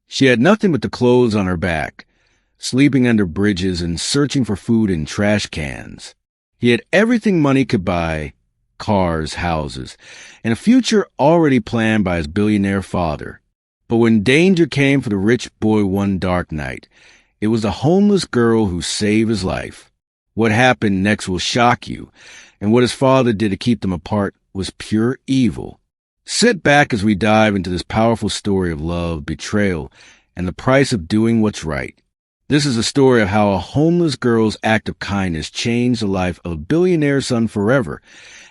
She had nothing but the clothes on her back, sleeping under bridges and searching for food in trash cans. He had everything money could buy, cars, houses, and a future already planned by his billionaire father. But when danger came for the rich boy one dark night, it was a homeless girl who saved his life. What happened next will shock you, and what his father did to keep them apart was pure evil. Sit back as we dive into this powerful story of love, betrayal, and the price of doing what's right. This is a story of how a homeless girl's act of kindness changed the life of a billionaire's son forever,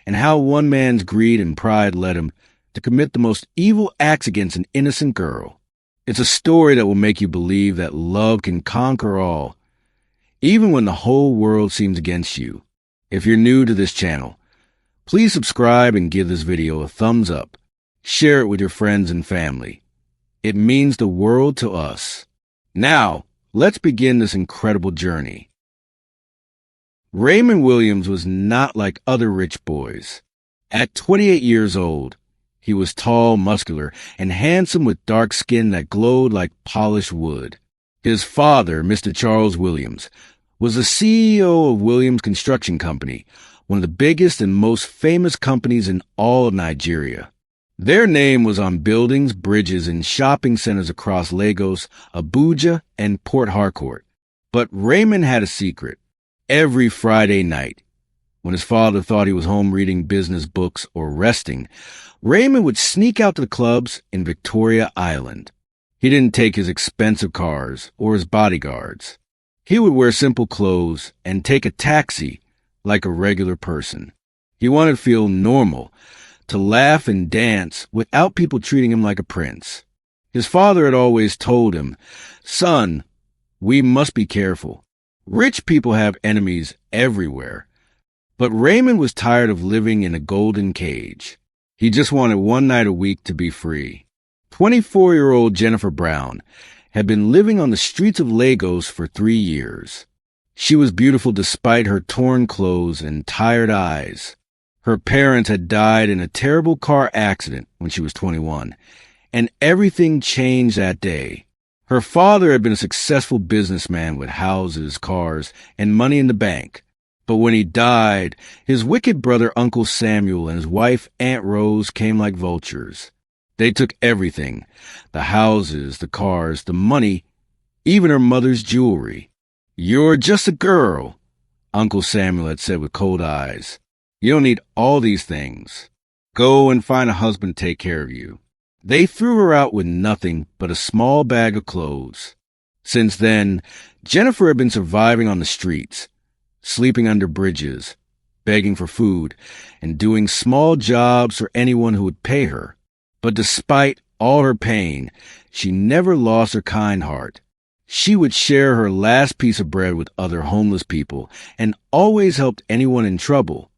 and how one man's greed and pride led him to commit the most evil acts against an innocent girl. It's a story that will make you believe that love can conquer all, even when the whole world seems against you. If you're new to this channel, please subscribe and give this video a thumbs up. Share it with your friends and family. It means the world to us. Now, let's begin this incredible journey. Raymond Williams was not like other rich boys. At 28 years old, he was tall, muscular, and handsome with dark skin that glowed like polished wood. His father, Mr. Charles Williams, was the CEO of Williams Construction Company, one of the biggest and most famous companies in all of Nigeria. Their name was on buildings, bridges, and shopping centers across Lagos, Abuja, and Port Harcourt. But Raymond had a secret. Every Friday night, when his father thought he was home reading business books or resting, Raymond would sneak out to the clubs in Victoria Island. He didn't take his expensive cars or his bodyguards. He would wear simple clothes and take a taxi like a regular person. He wanted to feel normal, to laugh and dance without people treating him like a prince. His father had always told him, "Son, we must be careful. Rich people have enemies everywhere." But Raymond was tired of living in a golden cage. He just wanted one night a week to be free. 24-year-old Jennifer Brown had been living on the streets of Lagos for 3 years. She was beautiful despite her torn clothes and tired eyes. Her parents had died in a terrible car accident when she was 21, and everything changed that day. Her father had been a successful businessman with houses, cars, and money in the bank. But when he died, his wicked brother Uncle Samuel and his wife Aunt Rose came like vultures. They took everything, the houses, the cars, the money, even her mother's jewelry. "You're just a girl," Uncle Samuel had said with cold eyes. "You don't need all these things. Go and find a husband to take care of you." They threw her out with nothing but a small bag of clothes. Since then, Jennifer had been surviving on the streets, sleeping under bridges, begging for food, and doing small jobs for anyone who would pay her. But despite all her pain, she never lost her kind heart. She would share her last piece of bread with other homeless people and always helped anyone in trouble.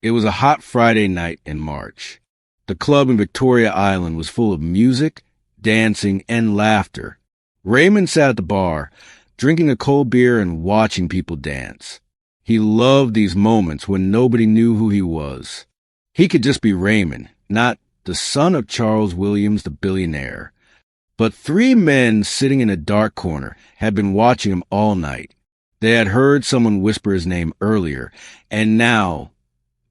It was a hot Friday night in March. The club in Victoria Island was full of music, dancing, and laughter. Raymond sat at the bar, drinking a cold beer and watching people dance. He loved these moments when nobody knew who he was. He could just be Raymond, not the son of Charles Williams, the billionaire. But 3 men sitting in a dark corner had been watching him all night. They had heard someone whisper his name earlier, and now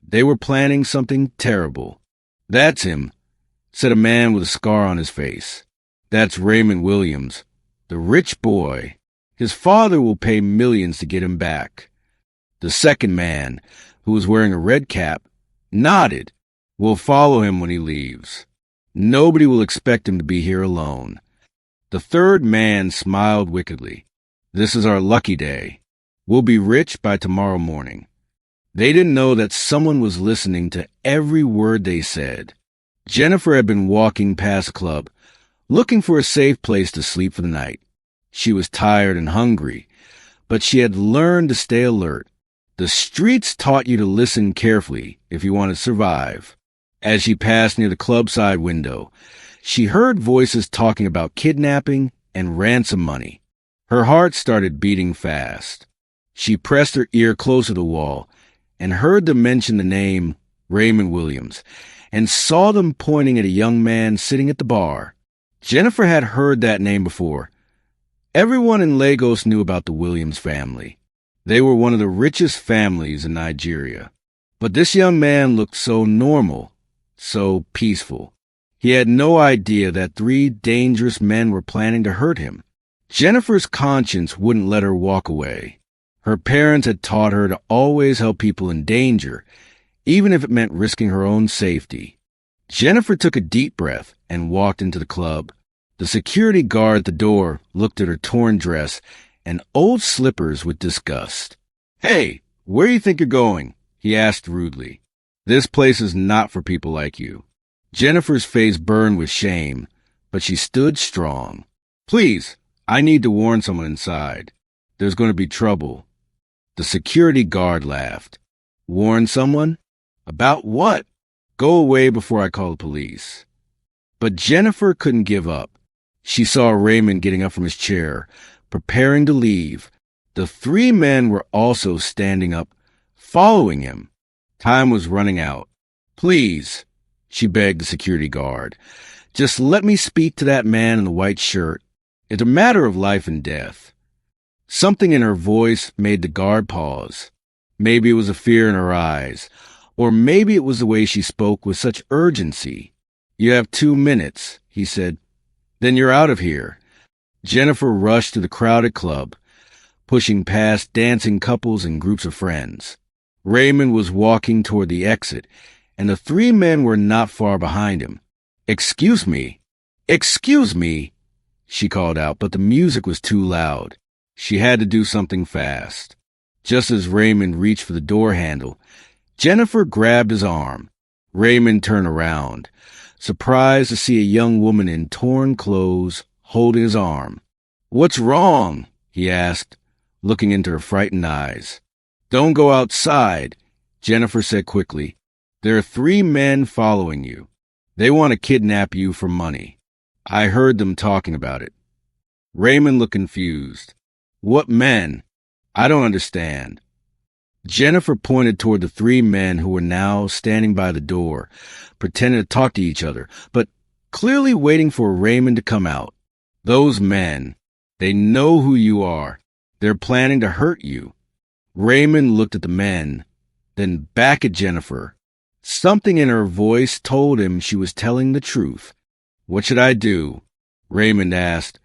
they were planning something terrible. "That's him," said a man with a scar on his face. "That's Raymond Williams, the rich boy. His father will pay millions to get him back." The second man, who was wearing a red cap, nodded. "We'll follow him when he leaves. Nobody will expect him to be here alone." The third man smiled wickedly. "This is our lucky day. We'll be rich by tomorrow morning." They didn't know that someone was listening to every word they said. Jennifer had been walking past the club, looking for a safe place to sleep for the night. She was tired and hungry, but she had learned to stay alert. The streets taught you to listen carefully if you want to survive. As she passed near the club-side window, she heard voices talking about kidnapping and ransom money. Her heart started beating fast. She pressed her ear close to the wall and heard them mention the name Raymond Williams, and saw them pointing at a young man sitting at the bar. Jennifer had heard that name before. Everyone in Lagos knew about the Williams family. They were one of the richest families in Nigeria. But this young man looked so normal, so peaceful. He had no idea that 3 dangerous men were planning to hurt him. Jennifer's conscience wouldn't let her walk away. Her parents had taught her to always help people in danger, even if it meant risking her own safety. Jennifer took a deep breath and walked into the club. The security guard at the door looked at her torn dress and old slippers with disgust. "Hey, where do you think you're going?" he asked rudely. "This place is not for people like you." Jennifer's face burned with shame, but she stood strong. "Please, I need to warn someone inside. There's going to be trouble." The security guard laughed. "Warn someone? About what? Go away before I call the police." But Jennifer couldn't give up. She saw Raymond getting up from his chair, preparing to leave. The 3 men were also standing up, following him. Time was running out. "Please," she begged the security guard, "just let me speak to that man in the white shirt. It's a matter of life and death." Something in her voice made the guard pause. Maybe it was a fear in her eyes, or maybe it was the way she spoke with such urgency. "You have 2 minutes, he said. "Then you're out of here." Jennifer rushed to the crowded club, pushing past dancing couples and groups of friends. Raymond was walking toward the exit, and the 3 men were not far behind him. "Excuse me, excuse me," she called out, but the music was too loud. She had to do something fast. Just as Raymond reached for the door handle, Jennifer grabbed his arm. Raymond turned around, surprised to see a young woman in torn clothes holding his arm. "What's wrong?" he asked, looking into her frightened eyes. "Don't go outside," Jennifer said quickly. "There are 3 men following you. They want to kidnap you for money. I heard them talking about it." Raymond looked confused. "What men? I don't understand." Jennifer pointed toward the 3 men who were now standing by the door, pretending to talk to each other, but clearly waiting for Raymond to come out. "Those men, they know who you are. They're planning to hurt you." Raymond looked at the men, then back at Jennifer. Something in her voice told him she was telling the truth. "What should I do?" Raymond asked,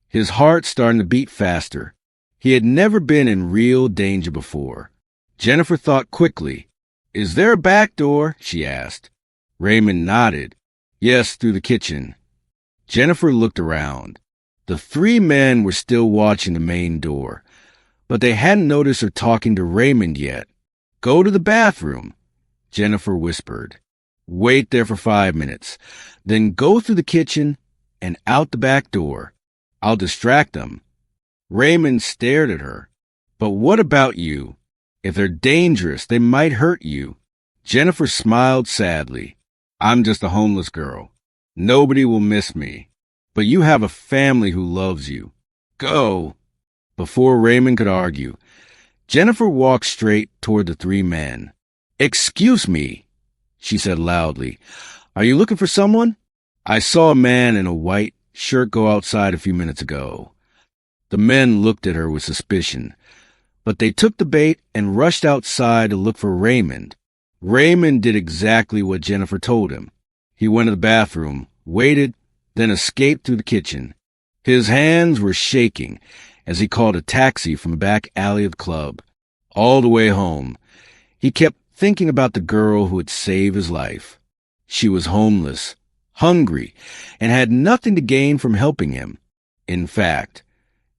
his heart starting to beat faster. He had never been in real danger before. Jennifer thought quickly. "Is there a back door?" she asked. Raymond nodded. "Yes, through the kitchen." Jennifer looked around. The 3 men were still watching the main door, but they hadn't noticed her talking to Raymond yet. "Go to the bathroom," Jennifer whispered. "Wait there for 5 minutes, then go through the kitchen and out the back door. I'll distract them." Raymond stared at her. "But what about you? If they're dangerous, they might hurt you." Jennifer smiled sadly. "I'm just a homeless girl. Nobody will miss me. But you have a family who loves you. Go." Before Raymond could argue, Jennifer walked straight toward the 3 men. "Excuse me," she said loudly. "Are you looking for someone? I saw a man in a white shirt go outside a few minutes ago." The men looked at her with suspicion, but they took the bait and rushed outside to look for Raymond. Raymond did exactly what Jennifer told him. He went to the bathroom, waited, then escaped through the kitchen. His hands were shaking as he called a taxi from the back alley of the club. All the way home, he kept thinking about the girl who had saved his life. She was homeless, hungry, and had nothing to gain from helping him. In fact,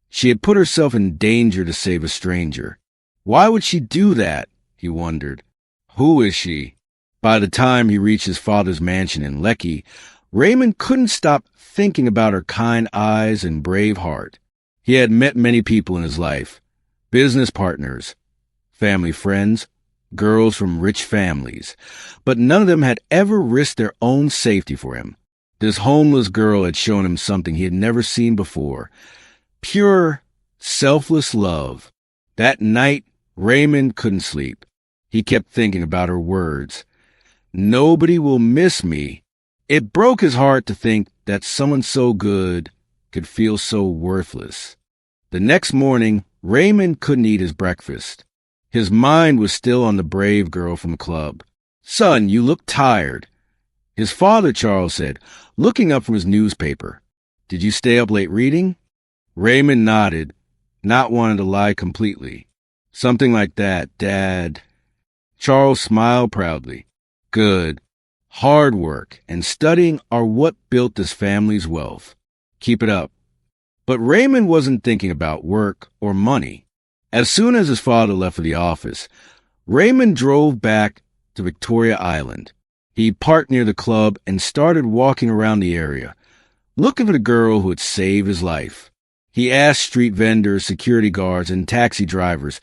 she had put herself in danger to save a stranger. Why would she do that? He wondered. Who is she? By the time he reached his father's mansion in Lekki, Raymond couldn't stop thinking about her kind eyes and brave heart. He had met many people in his life, business partners, family friends, girls from rich families, but none of them had ever risked their own safety for him. This homeless girl had shown him something he had never seen before. Pure, selfless love. That night, Raymond couldn't sleep. He kept thinking about her words. Nobody will miss me. It broke his heart to think that someone so good could feel so worthless. The next morning, Raymond couldn't eat his breakfast. His mind was still on the brave girl from the club. "Son, you look tired." His father, Charles, said, looking up from his newspaper. "Did you stay up late reading?" Raymond nodded, not wanting to lie completely. "Something like that, Dad." Charles smiled proudly. "Good. Hard work and studying are what built this family's wealth. Keep it up." But Raymond wasn't thinking about work or money. As soon as his father left for the office, Raymond drove back to Victoria Island. He parked near the club and started walking around the area, looking for the girl who had saved his life. He asked street vendors, security guards, and taxi drivers,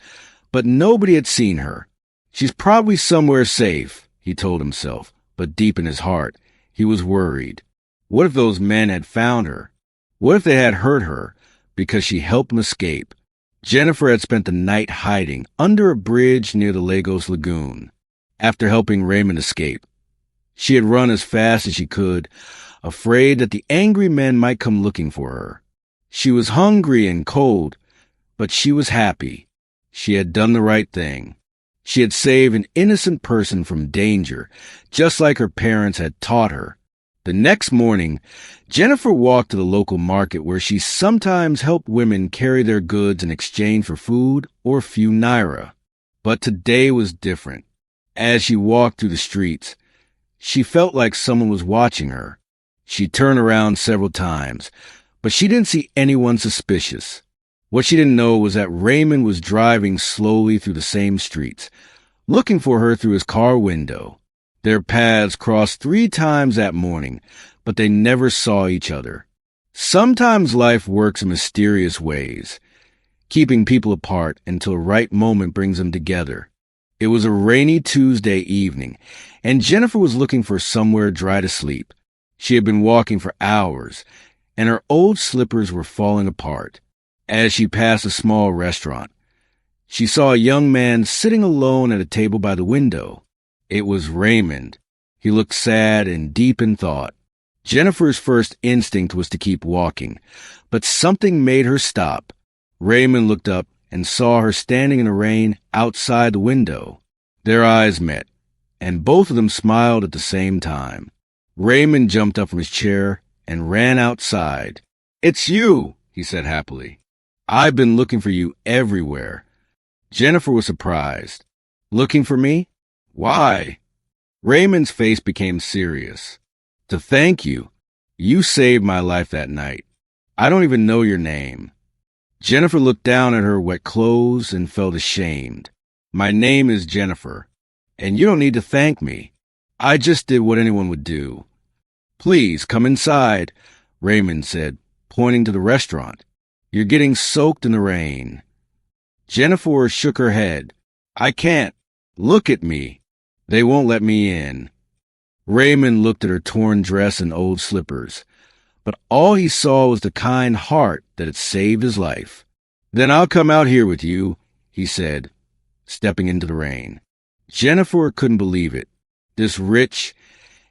but nobody had seen her. "She's probably somewhere safe," he told himself, but deep in his heart, he was worried. What if those men had found her? What if they had hurt her because she helped them escape? Jennifer had spent the night hiding under a bridge near the Lagos Lagoon after helping Raymond escape. She had run as fast as she could, afraid that the angry men might come looking for her. She was hungry and cold, but she was happy. She had done the right thing. She had saved an innocent person from danger, just like her parents had taught her. The next morning, Jennifer walked to the local market where she sometimes helped women carry their goods in exchange for food or a few naira. But today was different. As she walked through the streets, she felt like someone was watching her. She turned around several times, but she didn't see anyone suspicious. What she didn't know was that Raymond was driving slowly through the same streets, looking for her through his car window. Their paths crossed 3 times that morning, but they never saw each other. Sometimes life works in mysterious ways, keeping people apart until the right moment brings them together. It was a rainy Tuesday evening, and Jennifer was looking for somewhere dry to sleep. She had been walking for hours, and her old slippers were falling apart. As she passed a small restaurant, she saw a young man sitting alone at a table by the window. It was Raymond. He looked sad and deep in thought. Jennifer's first instinct was to keep walking, but something made her stop. Raymond looked up and saw her standing in the rain outside the window. Their eyes met, and both of them smiled at the same time. Raymond jumped up from his chair and ran outside. "It's you," he said happily. "I've been looking for you everywhere." Jennifer was surprised. "Looking for me? Why?" Raymond's face became serious. "To thank you. You saved my life that night. I don't even know your name." Jennifer looked down at her wet clothes and felt ashamed. "My name is Jennifer, and you don't need to thank me. I just did what anyone would do." "Please come inside," Raymond said, pointing to the restaurant. "You're getting soaked in the rain." Jennifer shook her head. "I can't. Look at me. They won't let me in." Raymond looked at her torn dress and old slippers, but all he saw was the kind heart that had saved his life. "Then I'll come out here with you," he said, stepping into the rain. Jennifer couldn't believe it. This rich,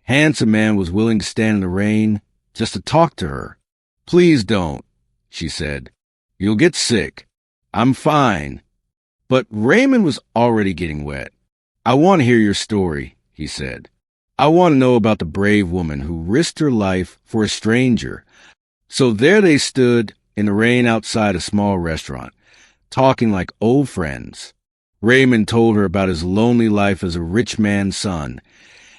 handsome man was willing to stand in the rain just to talk to her. "Please don't," she said. "You'll get sick." "I'm fine." But Raymond was already getting wet. "I want to hear your story," he said. "I want to know about the brave woman who risked her life for a stranger." So there they stood in the rain outside a small restaurant, talking like old friends. Raymond told her about his lonely life as a rich man's son,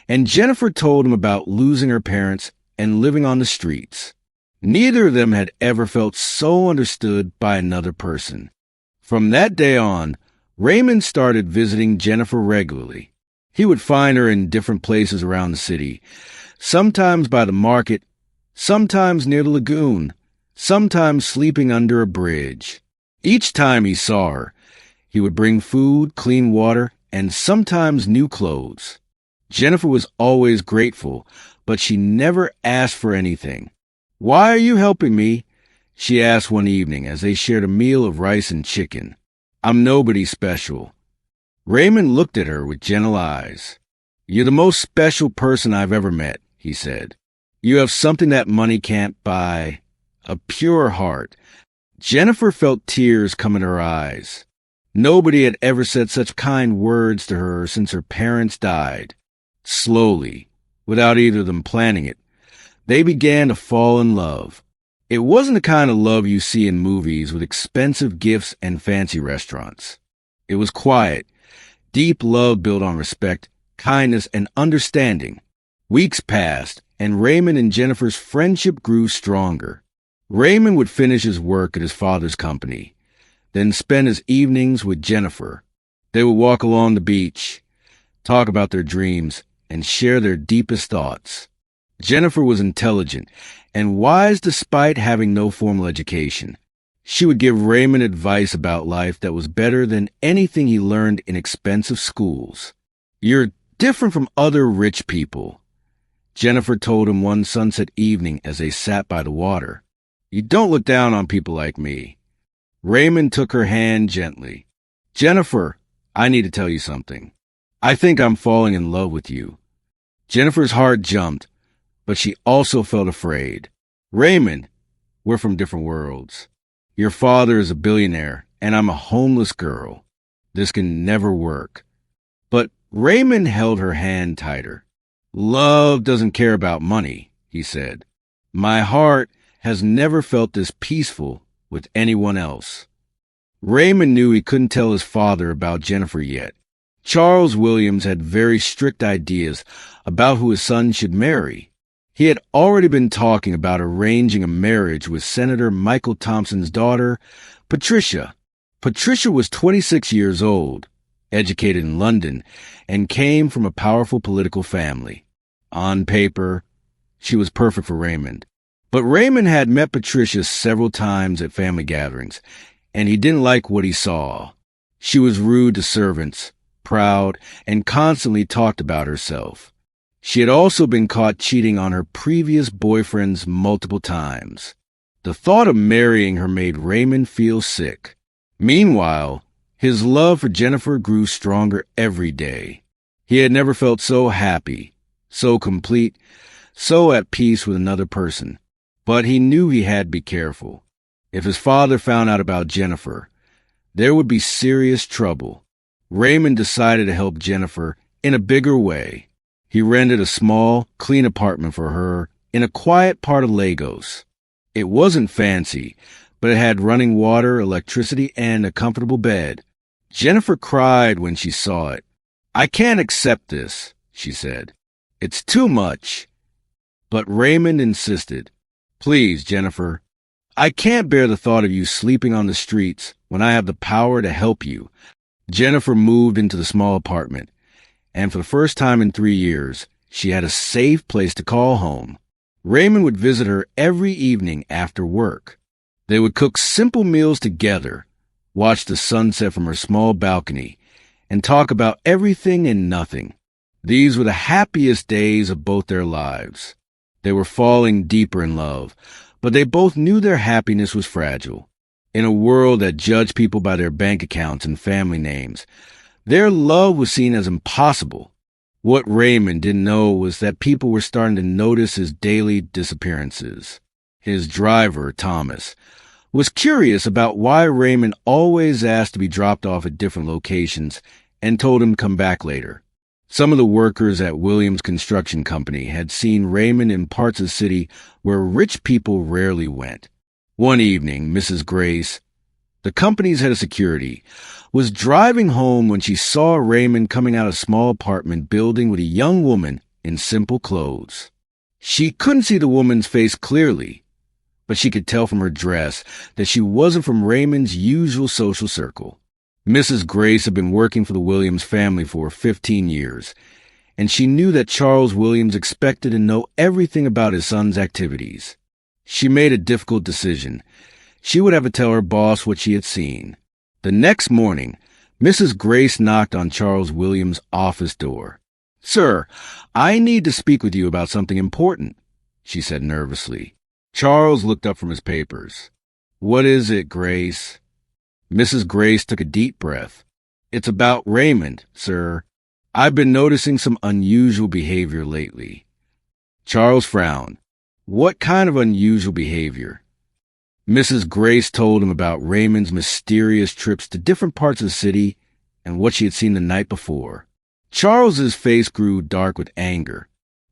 and Jennifer told him about losing her parents and living on the streets. Neither of them had ever felt so understood by another person. From that day on, Raymond started visiting Jennifer regularly. He would find her in different places around the city, sometimes by the market, sometimes near the lagoon, sometimes sleeping under a bridge. Each time he saw her, he would bring food, clean water, and sometimes new clothes. Jennifer was always grateful, but she never asked for anything. "Why are you helping me?" she asked one evening as they shared a meal of rice and chicken. "I'm nobody special." Raymond looked at her with gentle eyes. "You're the most special person I've ever met," he said. You have something that money can't buy, a pure heart. Jennifer felt tears come in her eyes. Nobody had ever said such kind words to her since her parents died. Slowly, without either of them planning it, they began to fall in love. It wasn't the kind of love you see in movies with expensive gifts and fancy restaurants. It was quiet, deep love built on respect, kindness, and understanding. Weeks passed, and Raymond and Jennifer's friendship grew stronger. Raymond would finish his work at his father's company, then spend his evenings with Jennifer. They would walk along the beach, talk about their dreams, and share their deepest thoughts. Jennifer was intelligent and wise despite having no formal education. She would give Raymond advice about life that was better than anything he learned in expensive schools. "You're different from other rich people," Jennifer told him one sunset evening as they sat by the water. "You don't look down on people like me." Raymond took her hand gently. "Jennifer, I need to tell you something. I think I'm falling in love with you." Jennifer's heart jumped, but she also felt afraid. "Raymond, we're from different worlds. Your father is a billionaire, and I'm a homeless girl. This can never work." But Raymond held her hand tighter. "Love doesn't care about money," he said. "My heart has never felt this peaceful with anyone else." Raymond knew he couldn't tell his father about Jennifer yet. Charles Williams had very strict ideas about who his son should marry. He had already been talking about arranging a marriage with Senator Michael Thompson's daughter, Patricia. Patricia was 26 years old, educated in London, and came from a powerful political family. On paper, she was perfect for Raymond. But Raymond had met Patricia several times at family gatherings, and he didn't like what he saw. She was rude to servants, proud, and constantly talked about herself. She had also been caught cheating on her previous boyfriends multiple times. The thought of marrying her made Raymond feel sick. Meanwhile, his love for Jennifer grew stronger every day. He had never felt so happy, so complete, so at peace with another person. But he knew he had to be careful. If his father found out about Jennifer, there would be serious trouble. Raymond decided to help Jennifer in a bigger way. He rented a small, clean apartment for her in a quiet part of Lagos. It wasn't fancy, but it had running water, electricity, and a comfortable bed. Jennifer cried when she saw it. "I can't accept this," she said. "It's too much." But Raymond insisted. "Please, Jennifer, I can't bear the thought of you sleeping on the streets when I have the power to help you." Jennifer moved into the small apartment, and for the first time in 3 years, she had a safe place to call home. Raymond would visit her every evening after work. They would cook simple meals together, watch the sunset from her small balcony, and talk about everything and nothing. These were the happiest days of both their lives. They were falling deeper in love, but they both knew their happiness was fragile. In a world that judged people by their bank accounts and family names, their love was seen as impossible. What Raymond didn't know was that people were starting to notice his daily disappearances. His driver, Thomas, was curious about why Raymond always asked to be dropped off at different locations and told him to come back later. Some of the workers at Williams Construction Company had seen Raymond in parts of the city where rich people rarely went. One evening, Mrs. Grace, the company's head of security, was driving home when she saw Raymond coming out of a small apartment building with a young woman in simple clothes. She couldn't see the woman's face clearly, but she could tell from her dress that she wasn't from Raymond's usual social circle. Mrs. Grace had been working for the Williams family for 15 years, and she knew that Charles Williams expected to know everything about his son's activities. She made a difficult decision. She would have to tell her boss what she had seen. The next morning, Mrs. Grace knocked on Charles Williams' office door. "Sir, I need to speak with you about something important," she said nervously. Charles looked up from his papers. "What is it, Grace?" Mrs. Grace took a deep breath. "It's about Raymond, sir. I've been noticing some unusual behavior lately." Charles frowned. What kind of unusual behavior? Mrs. Grace told him about Raymond's mysterious trips to different parts of the city and what she had seen the night before. Charles's face grew dark with anger.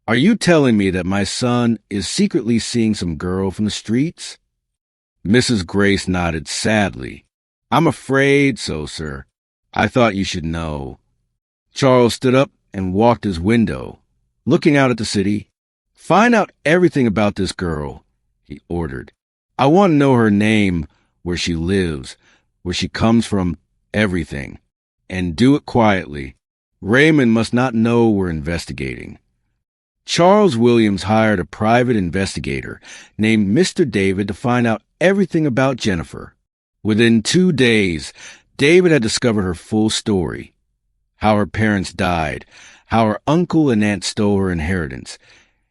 Are you telling me that my son is secretly seeing some girl from the streets? Mrs. Grace nodded sadly. I'm afraid so, sir. I thought you should know. Charles stood up and walked to his window, looking out at the city. Find out everything about this girl, he ordered. I want to know her name, where she lives, where she comes from, everything. And do it quietly. Raymond must not know we're investigating. Charles Williams hired a private investigator named Mr. David to find out everything about Jennifer. Within 2 days, David had discovered her full story. How her parents died, how her uncle and aunt stole her inheritance,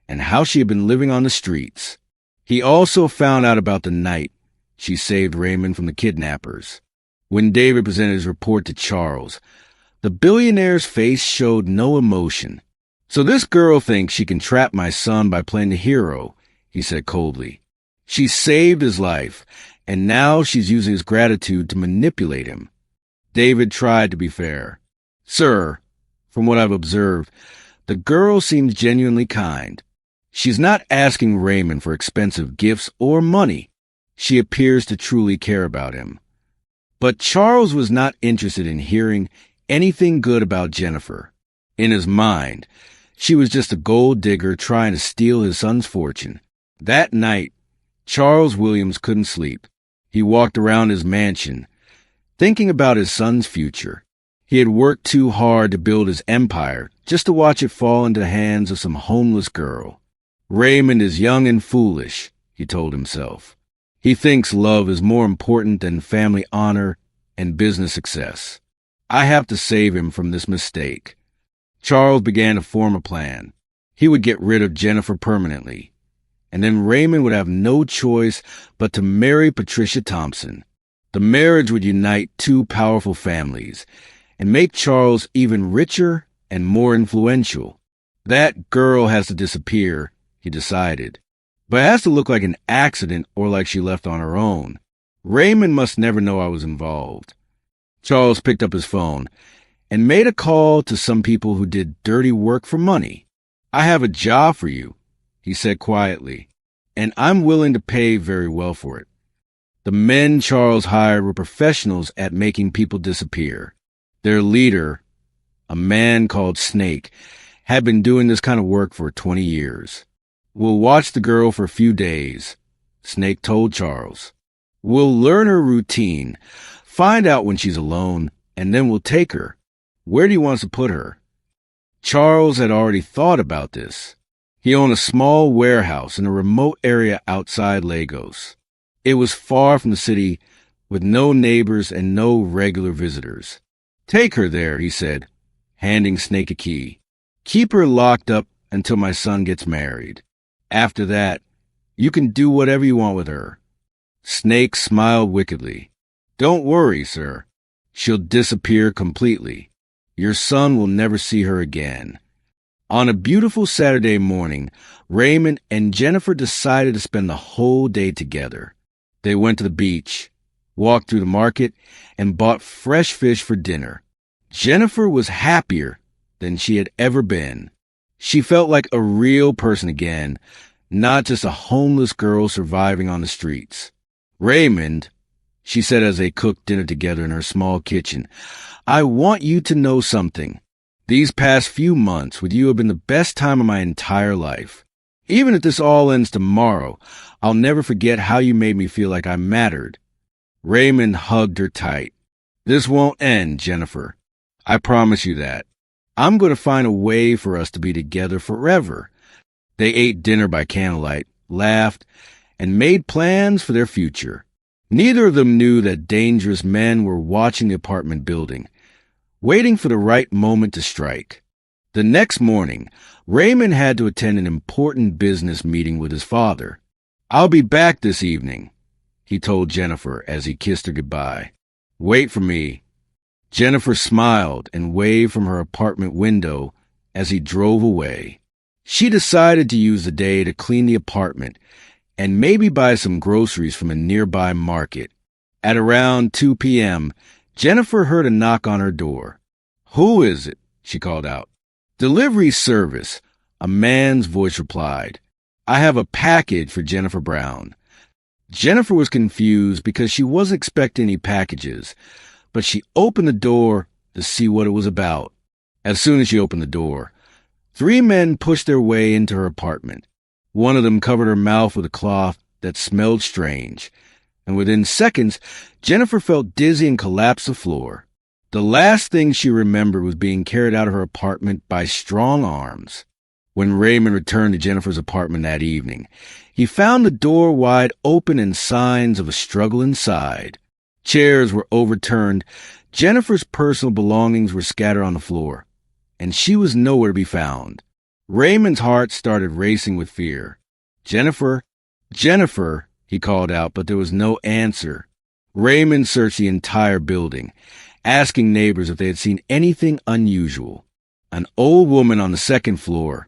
and how she had been living on the streets. He also found out about the night she saved Raymond from the kidnappers. When David presented his report to Charles, the billionaire's face showed no emotion. So this girl thinks she can trap my son by playing the hero, he said coldly. She saved his life, and now she's using his gratitude to manipulate him. David tried to be fair. Sir, from what I've observed, the girl seems genuinely kind. She's not asking Raymond for expensive gifts or money. She appears to truly care about him. But Charles was not interested in hearing anything good about Jennifer. In his mind, she was just a gold digger trying to steal his son's fortune. That night, Charles Williams couldn't sleep. He walked around his mansion, thinking about his son's future. He had worked too hard to build his empire just to watch it fall into the hands of some homeless girl. Raymond is young and foolish, he told himself. He thinks love is more important than family honor and business success. I have to save him from this mistake. Charles began to form a plan. He would get rid of Jennifer permanently, and then Raymond would have no choice but to marry Patricia Thompson. The marriage would unite two powerful families and make Charles even richer and more influential. That girl has to disappear, he decided. But it has to look like an accident or like she left on her own. Raymond must never know I was involved. Charles picked up his phone and made a call to some people who did dirty work for money. I have a job for you, he said quietly, and I'm willing to pay very well for it. The men Charles hired were professionals at making people disappear. Their leader, a man called Snake, had been doing this kind of work for 20 years. We'll watch the girl for a few days, Snake told Charles. We'll learn her routine, find out when she's alone, and then we'll take her. Where do you want us to put her? Charles had already thought about this. He owned a small warehouse in a remote area outside Lagos. It was far from the city, with no neighbors and no regular visitors. Take her there, he said, handing Snake a key. Keep her locked up until my son gets married. After that, you can do whatever you want with her. Snake smiled wickedly. Don't worry, sir. She'll disappear completely. Your son will never see her again. On a beautiful Saturday morning, Raymond and Jennifer decided to spend the whole day together. They went to the beach, walked through the market, and bought fresh fish for dinner. Jennifer was happier than she had ever been. She felt like a real person again, not just a homeless girl surviving on the streets. Raymond, she said as they cooked dinner together in her small kitchen, I want you to know something. These past few months with you have been the best time of my entire life. Even if this all ends tomorrow, I'll never forget how you made me feel like I mattered. Raymond hugged her tight. This won't end, Jennifer. I promise you that. I'm going to find a way for us to be together forever. They ate dinner by candlelight, laughed, and made plans for their future. Neither of them knew that dangerous men were watching the apartment building, waiting for the right moment to strike. The next morning, Raymond had to attend an important business meeting with his father. I'll be back this evening, he told Jennifer as he kissed her goodbye. Wait for me. Jennifer smiled and waved from her apartment window as he drove away. She decided to use the day to clean the apartment and maybe buy some groceries from a nearby market. At around 2 p.m., Jennifer heard a knock on her door. "Who is it?" she called out. "Delivery service," a man's voice replied. "I have a package for Jennifer Brown." Jennifer was confused because she wasn't expecting any packages, but she opened the door to see what it was about. As soon as she opened the door, 3 men pushed their way into her apartment. One of them covered her mouth with a cloth that smelled strange, and within seconds, Jennifer felt dizzy and collapsed to the floor. The last thing she remembered was being carried out of her apartment by strong arms. When Raymond returned to Jennifer's apartment that evening, he found the door wide open and signs of a struggle inside. Chairs were overturned, Jennifer's personal belongings were scattered on the floor, and she was nowhere to be found. Raymond's heart started racing with fear. "Jennifer, Jennifer," he called out, but there was no answer. Raymond searched the entire building, asking neighbors if they had seen anything unusual. An old woman on the second floor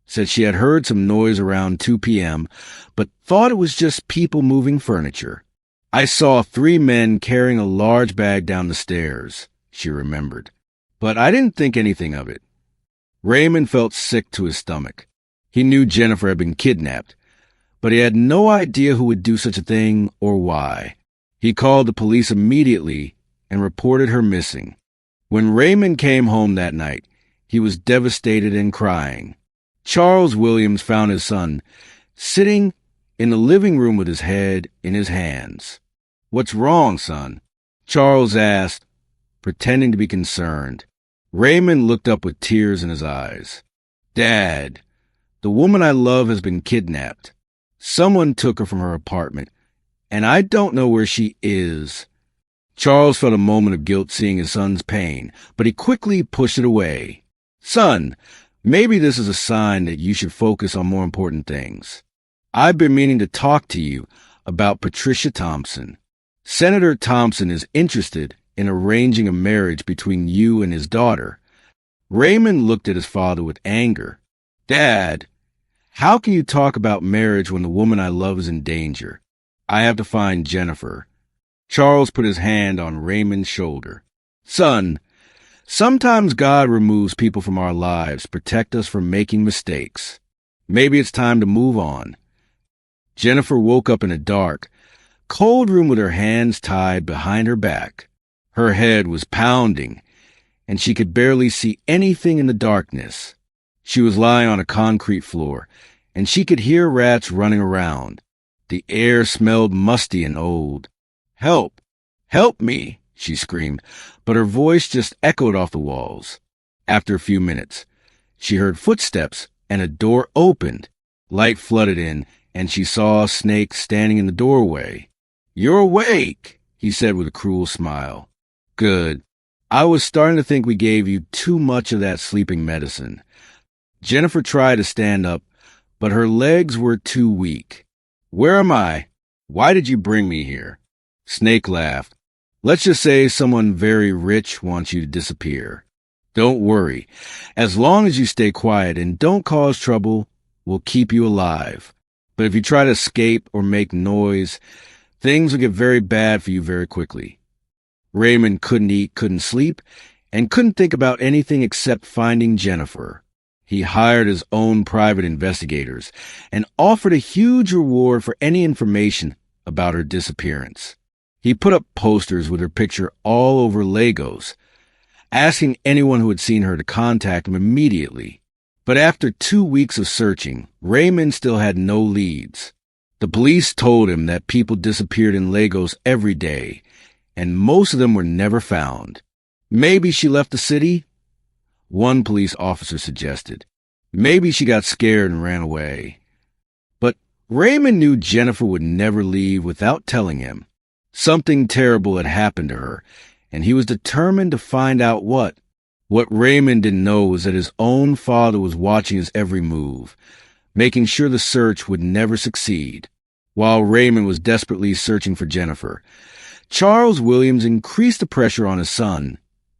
said she had heard some noise around 2 p.m., but thought it was just people moving furniture. "I saw 3 men carrying a large bag down the stairs," she remembered, "but I didn't think anything of it." Raymond felt sick to his stomach. He knew Jennifer had been kidnapped, but he had no idea who would do such a thing or why. He called the police immediately and reported her missing. When Raymond came home that night, he was devastated and crying. Charles Williams found his son sitting in the living room with his head in his hands. "What's wrong, son?" Charles asked, pretending to be concerned. Raymond looked up with tears in his eyes. "Dad, the woman I love has been kidnapped. Someone took her from her apartment, and I don't know where she is." Charles felt a moment of guilt seeing his son's pain, but he quickly pushed it away. "Son, maybe this is a sign that you should focus on more important things. I've been meaning to talk to you about Patricia Thompson. Senator Thompson is interested in arranging a marriage between you and his daughter." Raymond looked at his father with anger. "Dad, how can you talk about marriage when the woman I love is in danger? I have to find Jennifer." Charles put his hand on Raymond's shoulder. "Son, sometimes God removes people from our lives to protect us from making mistakes. Maybe it's time to move on." Jennifer woke up in a dark, cold room with her hands tied behind her back. Her head was pounding, and she could barely see anything in the darkness. She was lying on a concrete floor, and she could hear rats running around. The air smelled musty and old. "Help! Help me!" she screamed, but her voice just echoed off the walls. After a few minutes, she heard footsteps and a door opened. Light flooded in, and she saw a snake standing in the doorway. "You're awake," he said with a cruel smile. "Good. I was starting to think we gave you too much of that sleeping medicine." Jennifer tried to stand up, but her legs were too weak. "Where am I? Why did you bring me here?" Snake laughed. "Let's just say someone very rich wants you to disappear. Don't worry. As long as you stay quiet and don't cause trouble, we'll keep you alive. But if you try to escape or make noise, things will get very bad for you very quickly." Raymond couldn't eat, couldn't sleep, and couldn't think about anything except finding Jennifer. He hired his own private investigators and offered a huge reward for any information about her disappearance. He put up posters with her picture all over Lagos, asking anyone who had seen her to contact him immediately. But after 2 weeks of searching, Raymond still had no leads. The police told him that people disappeared in Lagos every day, and most of them were never found. "Maybe she left the city?" one police officer suggested. "Maybe she got scared and ran away." But Raymond knew Jennifer would never leave without telling him. Something terrible had happened to her, and he was determined to find out what. What Raymond didn't know was that his own father was watching his every move, making sure the search would never succeed. While Raymond was desperately searching for Jennifer, Charles Williams increased the pressure on his son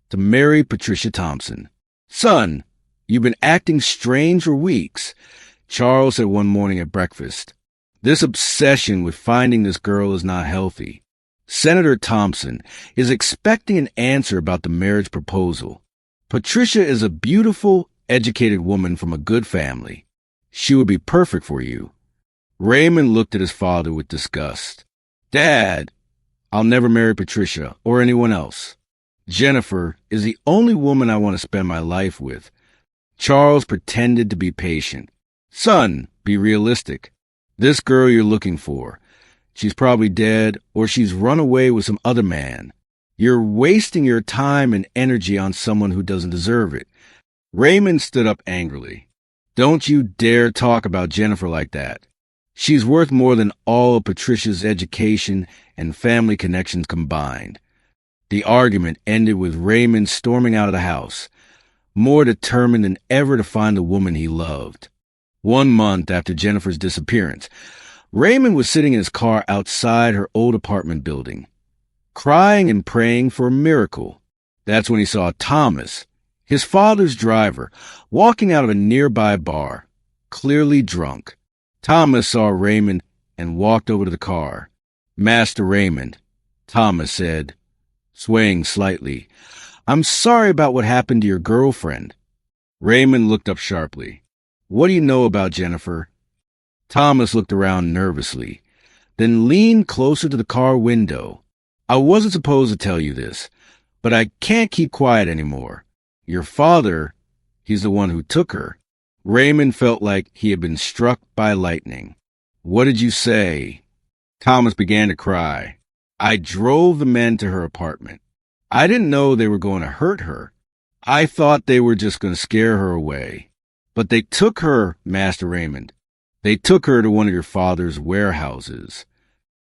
to marry Patricia Thompson. "Son, You've been acting strange for weeks, Charles said one morning at breakfast. This obsession with finding this girl is not healthy. Senator Thompson is expecting an answer about the marriage proposal. Patricia is a beautiful, educated woman from a good family. She would be perfect for you. Raymond looked at his father with disgust. Dad, I'll never marry Patricia or anyone else. Jennifer is the only woman I want to spend my life with. Charles pretended to be patient. Son, be realistic. This girl you're looking for, she's probably dead or she's run away with some other man. You're wasting your time and energy on someone who doesn't deserve it. Raymond stood up angrily. Don't you dare talk about Jennifer like that. She's worth more than all of Patricia's education and family connections combined. The argument ended with Raymond storming out of the house, more determined than ever to find the woman he loved. 1 month after Jennifer's disappearance, Raymond was sitting in his car outside her old apartment building, crying and praying for a miracle. That's when he saw Thomas, his father's driver, walking out of a nearby bar, clearly drunk. Thomas saw Raymond and walked over to the car. Master Raymond, Thomas said, swaying slightly, I'm sorry about what happened to your girlfriend. Raymond looked up sharply. What do you know about Jennifer? Thomas looked around nervously, then leaned closer to the car window. I wasn't supposed to tell you this, but I can't keep quiet anymore. Your father, he's the one who took her. Raymond felt like he had been struck by lightning. What did you say? Thomas began to cry. I drove the men to her apartment. I didn't know they were going to hurt her. I thought they were just going to scare her away. But they took her, Master Raymond. They took her to one of your father's warehouses.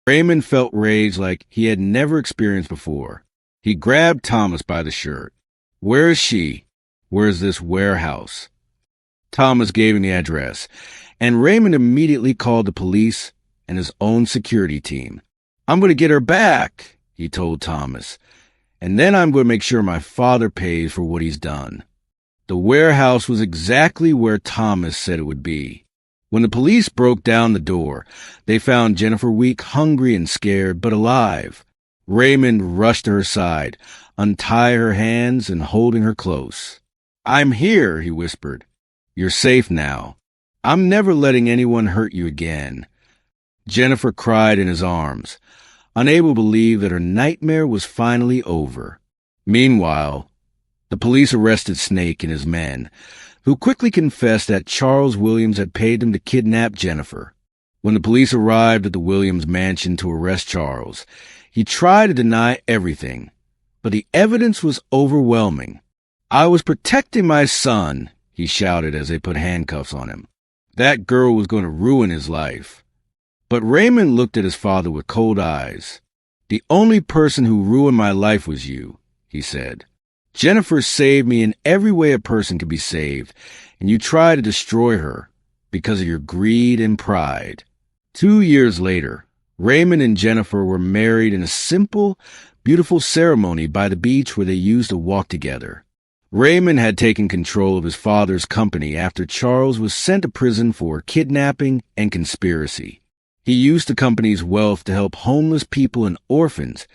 Raymond felt rage like he had never experienced before. He grabbed Thomas by the shirt. Where is she? Where is this warehouse? Thomas gave him the address, and Raymond immediately called the police and his own security team. I'm going to get her back, he told Thomas, and then I'm going to make sure my father pays for what he's done. The warehouse was exactly where Thomas said it would be. When the police broke down the door, they found Jennifer weak, hungry, and scared, but alive. Raymond rushed to her side, untying her hands and holding her close. I'm here, he whispered. You're safe now. I'm never letting anyone hurt you again. Jennifer cried in his arms, unable to believe that her nightmare was finally over. Meanwhile, the police arrested Snake and his men, who quickly confessed that Charles Williams had paid them to kidnap Jennifer. When the police arrived at the Williams mansion to arrest Charles, he tried to deny everything, but the evidence was overwhelming. I was protecting my son, he shouted as they put handcuffs on him. That girl was going to ruin his life. But Raymond looked at his father with cold eyes. The only person who ruined my life was you, he said. Jennifer saved me in every way a person could be saved, and you tried to destroy her because of your greed and pride. 2 years later, Raymond and Jennifer were married in a simple, beautiful ceremony by the beach where they used to walk together. Raymond had taken control of his father's company after Charles was sent to prison for kidnapping and conspiracy. He used the company's wealth to help homeless people and orphans,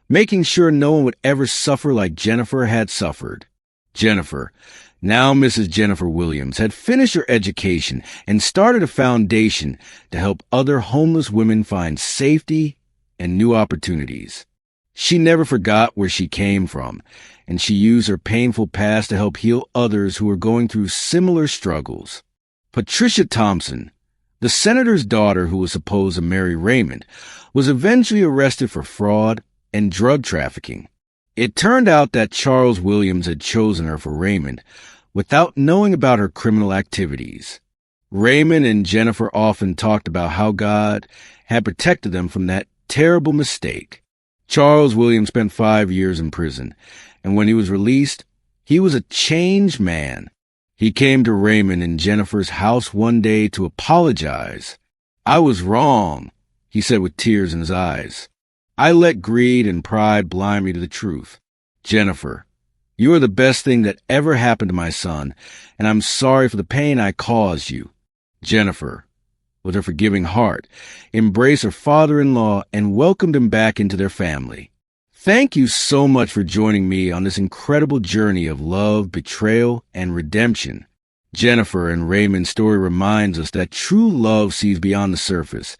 making sure no one would ever suffer like Jennifer had suffered. Jennifer, now Mrs. Jennifer Williams, had finished her education and started a foundation to help other homeless women find safety and new opportunities. She never forgot where she came from, and she used her painful past to help heal others who were going through similar struggles. Patricia Thompson, the senator's daughter who was supposed to marry Raymond, was eventually arrested for fraud and drug trafficking. It turned out that Charles Williams had chosen her for Raymond without knowing about her criminal activities. Raymond and Jennifer often talked about how God had protected them from that terrible mistake. Charles Williams spent 5 years in prison, and when he was released, he was a changed man. He came to Raymond and Jennifer's house one day to apologize. I was wrong, he said with tears in his eyes. I let greed and pride blind me to the truth. Jennifer, You are the best thing that ever happened to my son, and I'm sorry for the pain I caused you. Jennifer, with her forgiving heart, embraced her father-in-law and welcomed him back into their family. Thank you so much for joining me on this incredible journey of love, betrayal, and redemption. Jennifer and Raymond's story reminds us that true love sees beyond the surface,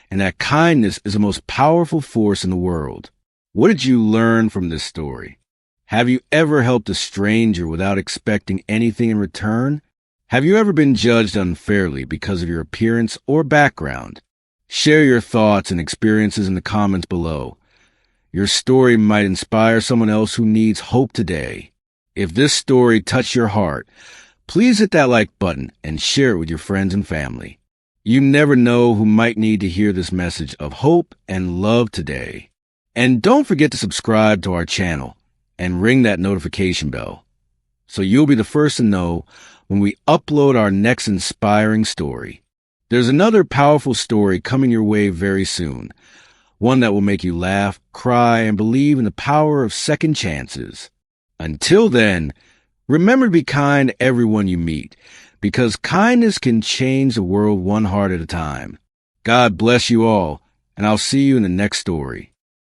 and that kindness is the most powerful force in the world. What did you learn from this story? Have you ever helped a stranger without expecting anything in return? Have you ever been judged unfairly because of your appearance or background? Share your thoughts and experiences in the comments below. Your story might inspire someone else who needs hope today. If this story touched your heart, please hit that like button and share it with your friends and family. You never know who might need to hear this message of hope and love today. And don't forget to subscribe to our channel and ring that notification bell so you'll be the first to know when we upload our next inspiring story. There's another powerful story coming your way very soon, one that will make you laugh, cry, and believe in the power of second chances. Until then, remember to be kind to everyone you meet, because kindness can change the world one heart at a time. God bless you all, and I'll see you in the next story.